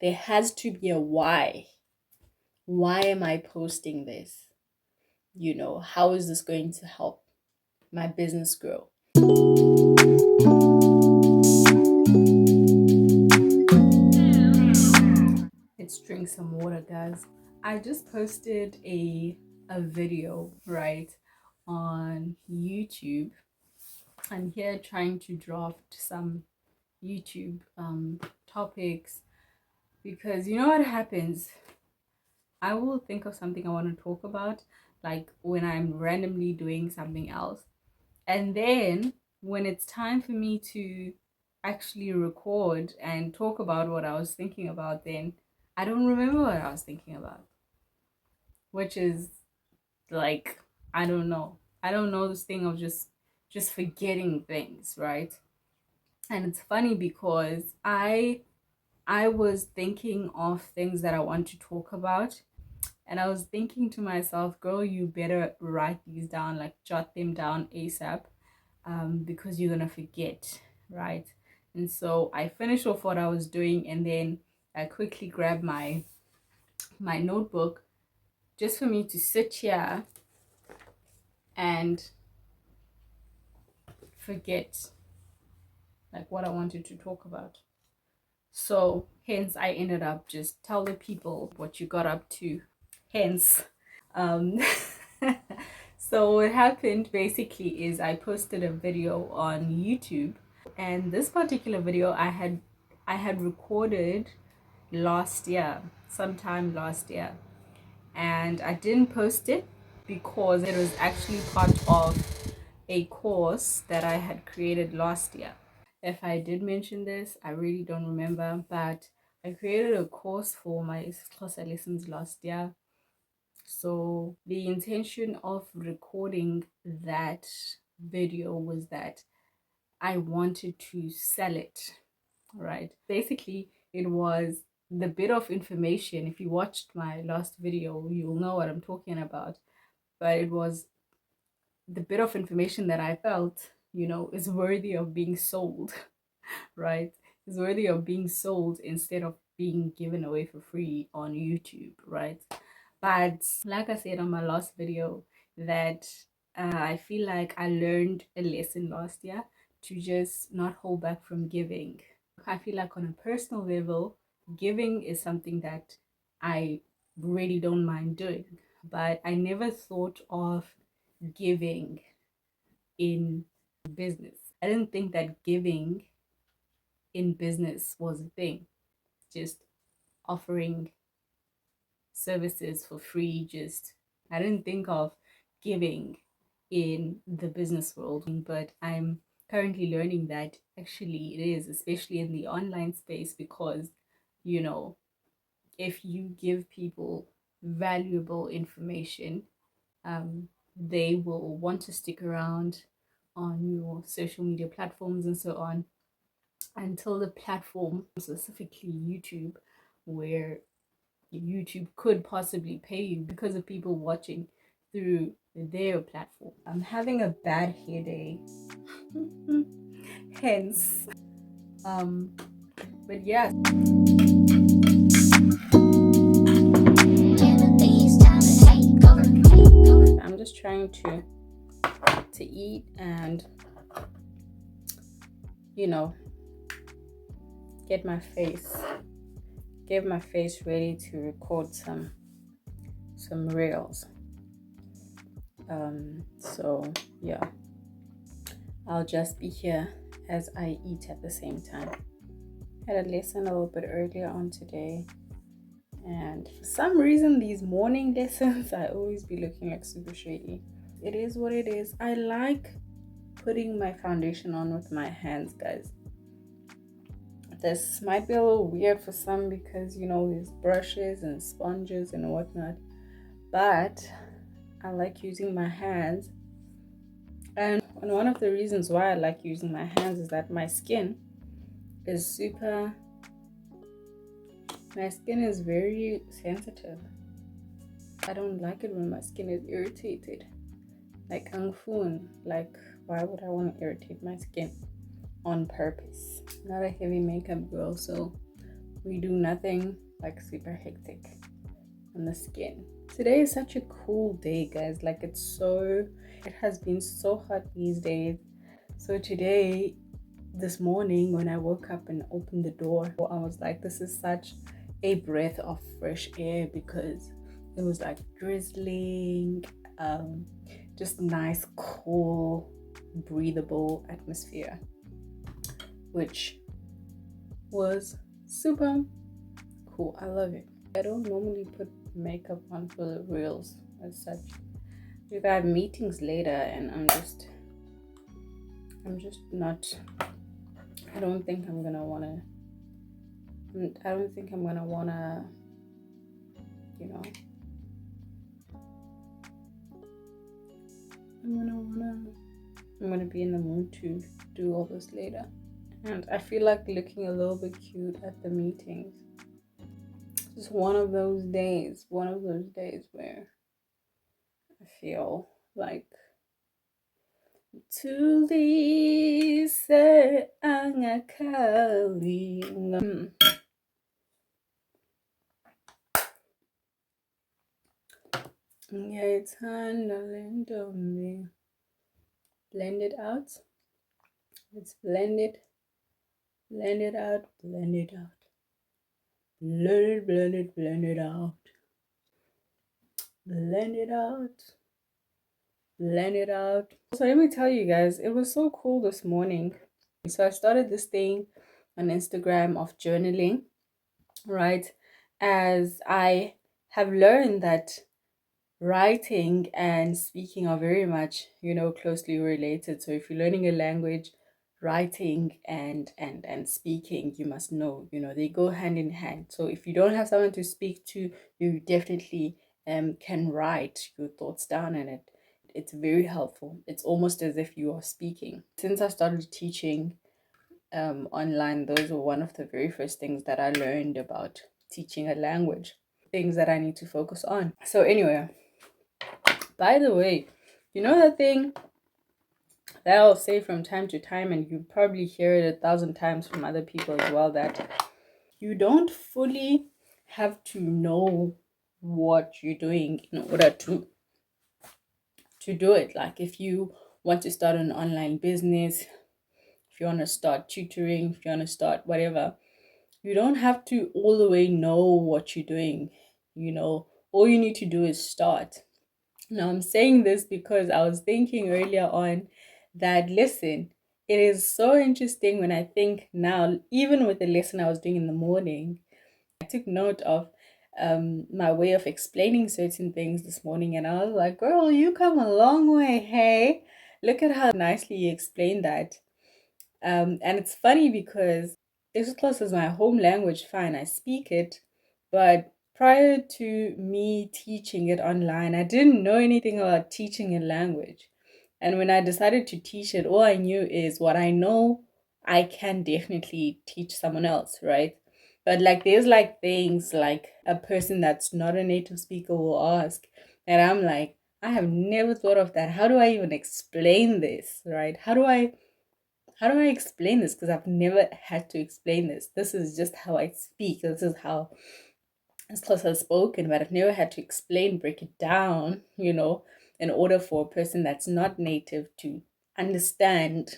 there has to be a why. Why am I posting this? How is this going to help my business grow? Let's drink some water, guys. I just posted a video, right, on YouTube. I'm here trying to draft some YouTube topics, because you know what happens? I will think of something I want to talk about, like when I'm randomly doing something else. And then when it's time for me to actually record and talk about what I was thinking about, then I don't remember what I was thinking about, which is like, I don't know. I don't know, this thing of just forgetting things, right? And it's funny because I was thinking of things that I want to talk about, and I was thinking to myself, girl, you better write these down, like jot them down ASAP, because you're gonna forget, right? And so I finished off what I was doing, and then I quickly grabbed my notebook just for me to sit here and forget like what I wanted to talk about. So hence I ended up just tell the people what you got up to. Hence, um, so what happened basically is I posted a video on YouTube, and this particular video I had recorded last year, sometime last year, and I didn't post it because it was actually part of a course that I had created last year. If I did mention this, I really don't remember, but I created a course for my class lessons last year. So the intention of recording that video was that I wanted to sell it, right? Basically, it was the bit of information. If you watched my last video, you'll know what I'm talking about. But it was the bit of information that I felt, is worthy of being sold, right? Is worthy of being sold instead of being given away for free on YouTube, right? But like I said on my last video, that I feel like I learned a lesson last year to just not hold back from giving. I feel like on a personal level, giving is something that I really don't mind doing, but I never thought of giving in business. I didn't think that giving in business was a thing, just offering services for free. Just, I didn't think of giving in the business world, but I'm currently learning that actually it is, especially in the online space, because if you give people valuable information, they will want to stick around on your social media platforms and so on, until the platform, specifically YouTube, where YouTube could possibly pay you because of people watching through their platform. I'm having a bad hair day. Hence, but yeah. I'm just trying to eat and get my face ready to record some reels. So yeah, I'll just be here as I eat at the same time. Had a lesson a little bit earlier on today, and for some reason these morning lessons I always be looking like super shady. It is what it is. I like putting my foundation on with my hands, guys. This might be a little weird for some because there's brushes and sponges and whatnot, but I like using my hands. And one of the reasons why I like using my hands is that my skin is very sensitive. I don't like it when my skin is irritated. Like angfun. Like, why would I want to irritate my skin on purpose? Not a heavy makeup girl, so we do nothing like super hectic on the skin. Today is such a cool day, guys. Like it has been so hot these days. So today, this morning when I woke up and opened the door, I was like, this is such a breath of fresh air, because it was like drizzling, just nice, cool, breathable atmosphere, which was super cool. I love it. I don't normally put makeup on for the reels as such. We got meetings later and I'm just not, I don't think I'm gonna wanna, you know, I'm gonna be in the mood to do all this later. And I feel like looking a little bit cute at the meetings. Just one of those days where I feel like tulise angakali. Ngiyayithanda le ntombi. Blend it out. Let's blend it out. Blend it out. Blend it, blend it out. Blend it out. Blend it out. So let me tell you guys, it was so cool this morning. So I started this thing on Instagram of journaling, right? As I have learned that writing and speaking are very much, closely related. So if you're learning a language, writing and speaking, you must know, they go hand in hand. So if you don't have someone to speak to, you definitely can write your thoughts down, and it's very helpful. It's almost as if you are speaking. Since I started teaching online, those were one of the very first things that I learned about teaching a language, things that I need to focus on. So anyway, by the way, you know that thing that I'll say from time to time, and you probably hear it 1,000 times from other people as well, that you don't fully have to know what you're doing in order to do it. Like if you want to start an online business, if you want to start tutoring, if you want to start whatever, you don't have to all the way know what you're doing. All you need to do is start. Now, I'm saying this because I was thinking earlier on that, listen, it is so interesting when I think now, even with the lesson I was doing in the morning, I took note of my way of explaining certain things this morning, and I was like, girl, you come a long way, hey? Look at how nicely you explained that. And it's funny because English is my home language, fine, I speak it, but prior to me teaching it online, I didn't know anything about teaching a language. And when I decided to teach it, all I knew is what I know, I can definitely teach someone else, right? But like there's like things like a person that's not a native speaker will ask, and I'm like, I have never thought of that. How do I even explain this, right? How do I explain this? Because I've never had to explain this. This is just how I speak. This is how as close as spoken, but I've never had to explain, break it down, in order for a person that's not native to understand,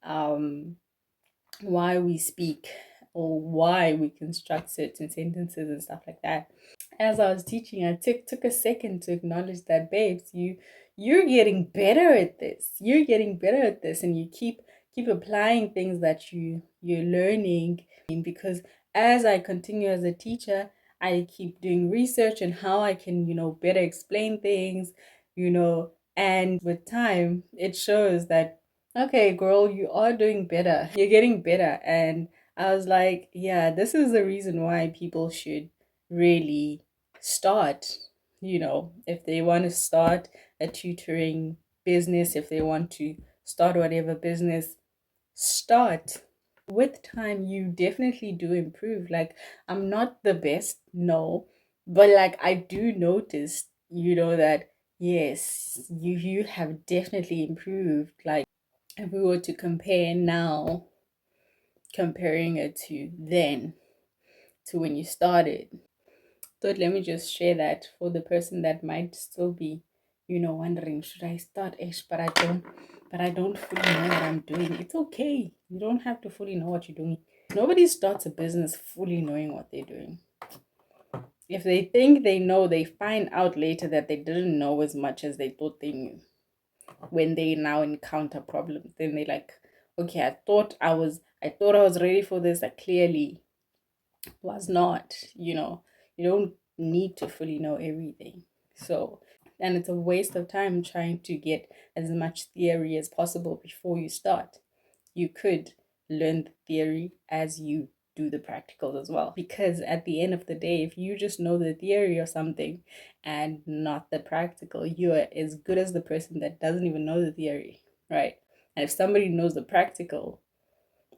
um, why we speak or why we construct certain sentences and stuff like that. As I was teaching, I took a second to acknowledge that, babes, you're getting better at this. You're getting better at this, and you keep applying things that you're learning, because as I continue as a teacher, I keep doing research on how I can, better explain things, and with time, it shows that, okay, girl, you are doing better. You're getting better. And I was like, yeah, this is the reason why people should really start, if they want to start a tutoring business, if they want to start whatever business, start. With time, you definitely do improve. Like, I'm not the best, no, but like I do notice, that yes, you have definitely improved. Like, if we were to compare now comparing it to then, to when you started. Thought let me just share that for the person that might still be, wondering, should I start ish, but I don't fully know what I'm doing. It's okay. You don't have to fully know what you're doing. Nobody starts a business fully knowing what they're doing. If they think they know, they find out later that they didn't know as much as they thought they knew. When they now encounter problems, then they're like, okay, I thought I was ready for this. I clearly was not. You don't need to fully know everything. So, and it's a waste of time trying to get as much theory as possible before you start. You could learn the theory as you do the practicals as well. Because at the end of the day, if you just know the theory or something and not the practical, you are as good as the person that doesn't even know the theory, right? And if somebody knows the practical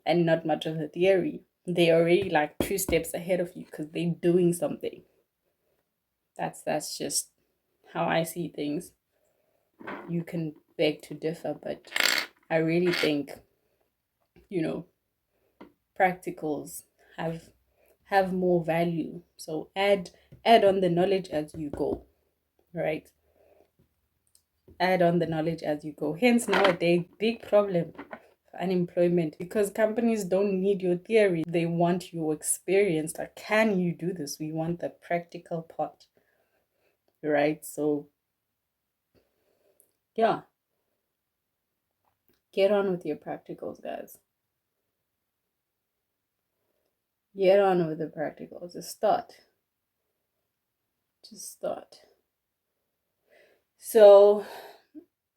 and not much of the theory, they're already like 2 steps ahead of you because they're doing something. That's just how I see things. You can beg to differ, but I really think, practicals have more value. So add on the knowledge as you go, right? Add on the knowledge as you go. Hence nowadays, big problem, unemployment, because companies don't need your theory, they want your experience. Like, can you do this? We want the practical part, right? So yeah, get on with your practicals, guys. Get on with the practicals. Just start. So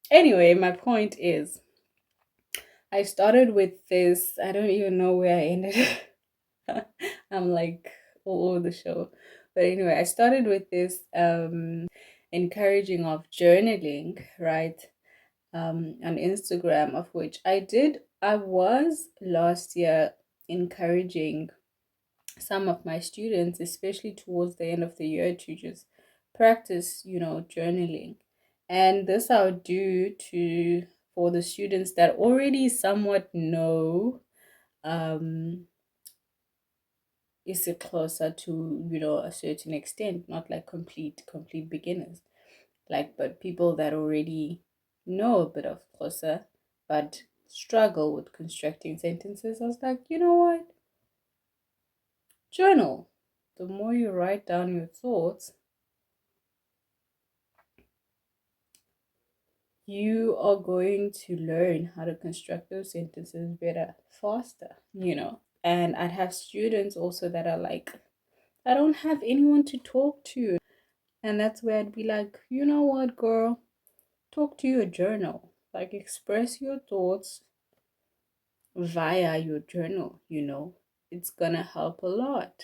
anyway, my point is, I started with this. I don't even know where I ended. I'm like all over the show. But anyway, I started with this encouraging of journaling, right? On Instagram, of which I was last year encouraging some of my students, especially towards the end of the year, to just practice, journaling. And this I would do to for the students that already somewhat know, is it closer to, a certain extent, not like complete beginners, like, but people that already know a bit of closer but struggle with constructing sentences. I was like, you know what, journal. The more you write down your thoughts, you are going to learn how to construct those sentences better, faster, And I'd have students also that are like, I don't have anyone to talk to. And that's where I'd be like, you know what, girl? Talk to your journal. Like, express your thoughts via your journal, It's gonna help a lot.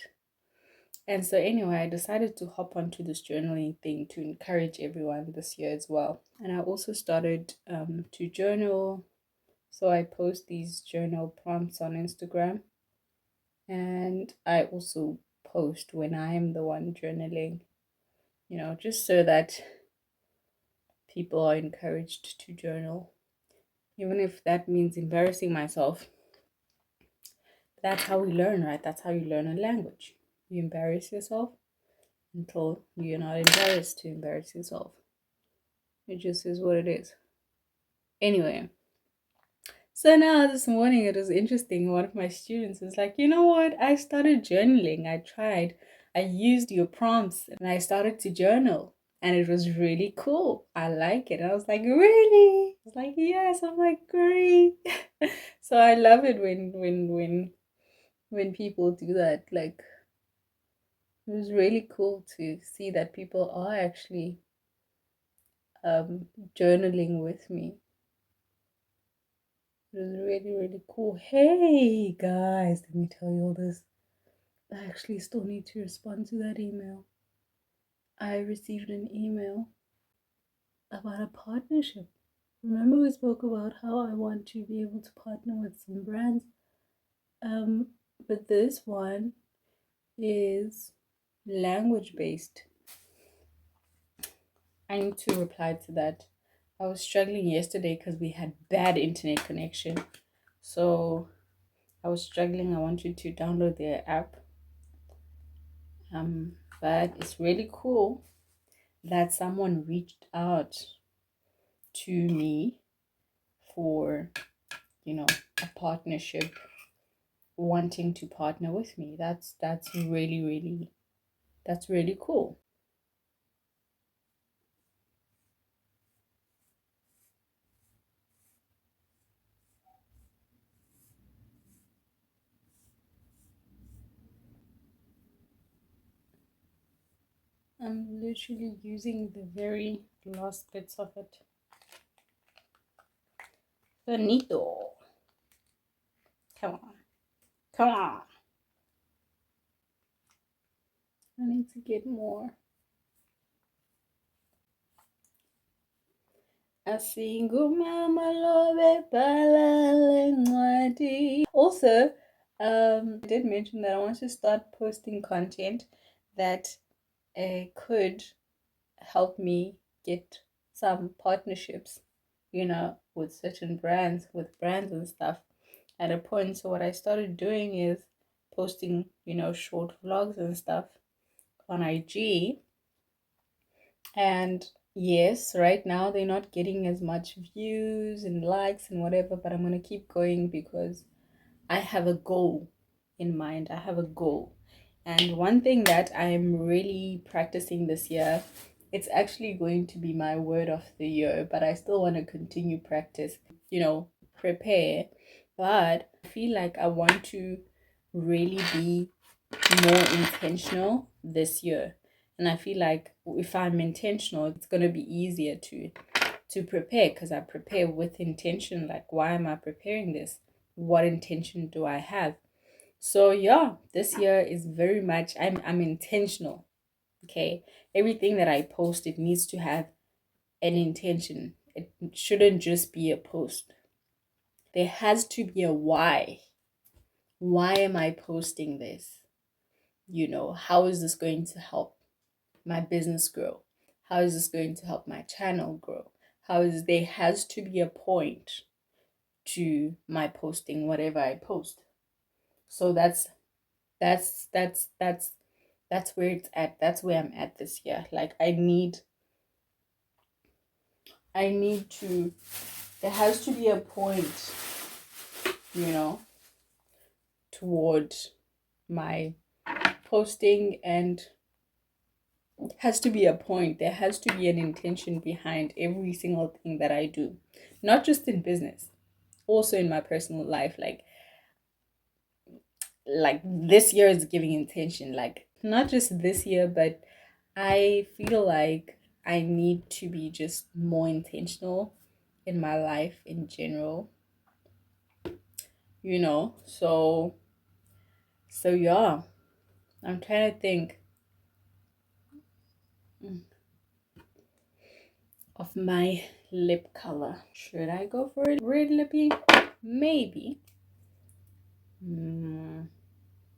And so, anyway, I decided to hop onto this journaling thing to encourage everyone this year as well. And I also started to journal. So, I post these journal prompts on Instagram. And I also post when I am the one journaling, just so that people are encouraged to journal. Even if that means embarrassing myself. That's how we learn, right? That's how you learn a language. You embarrass yourself until you're not embarrassed to embarrass yourself. It just is what it is. Anyway, so now this morning it was interesting. One of my students was like, you know what? I started journaling. I used your prompts and I started to journal. And it was really cool. I like it. I was like, really? I was like, yes. I'm like, great. So I love it when people do that. Like, it was really cool to see that people are actually journaling with me. It was really, really cool. Hey guys, let me tell you all this. I actually still need to respond to that email. I received an email about a partnership. Remember, we spoke about how I want to be able to partner with some brands. But this one is language based. I need to reply to that. I was struggling yesterday because we had bad internet connection. So I was struggling. I wanted to download their app. But it's really cool that someone reached out to me for, a partnership, wanting to partner with me. That's really cool. I'm literally using the very last bits of it. Bonito. Come on. Come on. I need to get more. Asingumama lobe balale ncwadi. Also, I did mention that I want to start posting content that could help me get some partnerships, with certain brands, with brands and stuff at a point. So what I started doing is posting, short vlogs and stuff on IG. And yes, right now they're not getting as much views and likes and whatever, but I'm going to keep going because I have a goal in mind. I have a goal. And one thing that I'm really practicing this year, it's actually going to be my word of the year, but I still want to continue practice, prepare. But I feel like I want to really be more intentional this year. And I feel like if I'm intentional, it's going to be easier to prepare, because I prepare with intention. Like, why am I preparing this? What intention do I have? So yeah, this year is very much I'm intentional. Okay. Everything that I post, it needs to have an intention. It shouldn't just be a post. There has to be a why. Why am I posting this? How is this going to help my business grow? How is this going to help my channel grow? There has to be a point to my posting whatever I post. So that's where it's at. That's where I'm at this year. Like, I need to, there has to be a point, toward my posting, and has to be a point. There has to be an intention behind every single thing that I do, not just in business, also in my personal life. Like this year is giving intention, like not just this year, but I feel like I need to be just more intentional in my life in general, so yeah, I'm trying to think of my lip color. Should I go for a red lippy? Maybe.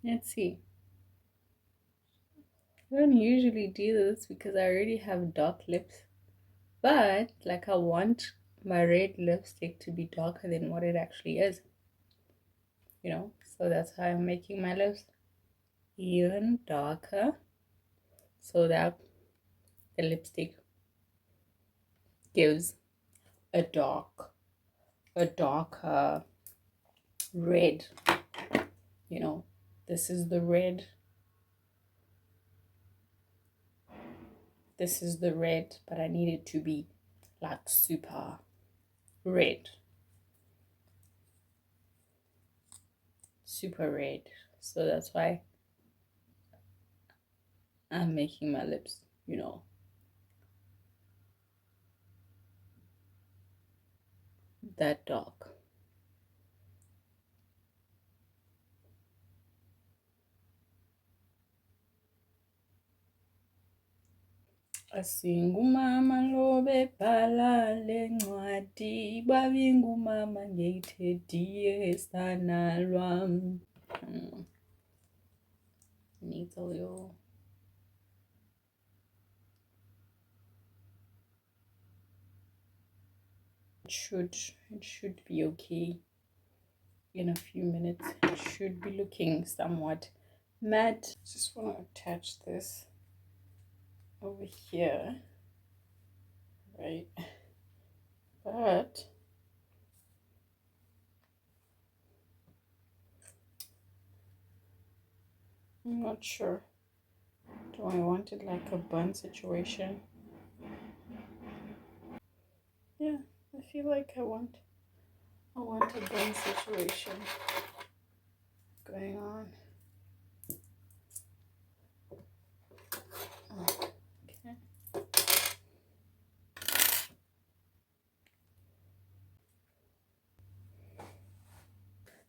Let's see. I don't usually do this because I already have dark lips, but like, I want my red lipstick to be darker than what it actually is, so that's how I'm making my lips even darker, so that the lipstick gives a darker red. This is the red. This is the red, but I need it to be like super red. Super red. So that's why I'm making my lips, that dark. Asingumama lobe bhala lencwadi, babingumama ngeyithediye sana lwam. Needs a little. It should be okay. in a few minutes it should be looking somewhat matte. Just want to attach this over here, right? But I'm not sure. Do I want it like a bun situation? Yeah, I feel like I want a bun situation going on. Okay.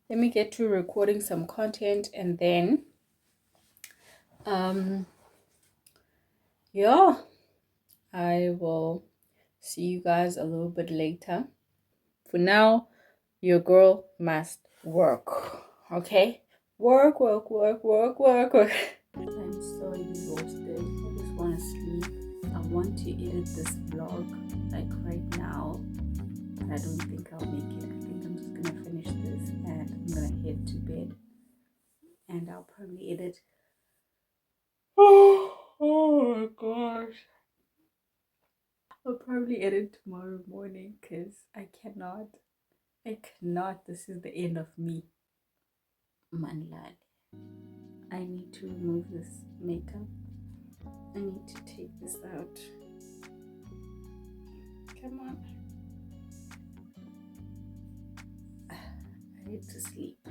Let me get to recording some content, and then yeah, I will see you guys a little bit later. For now, your girl must work. Okay? Work, work, work, work, work, work. I'm so exhausted. I just want to sleep. I want to edit this vlog like right now, but I don't think I'll make it. I think I'm just gonna finish this and I'm gonna head to bed, and I'll probably edit. Oh my gosh. I'll probably edit tomorrow morning because I cannot. This is the end of me. Man, lad. I need to remove this makeup. I need to take this out. Come on. I need to sleep.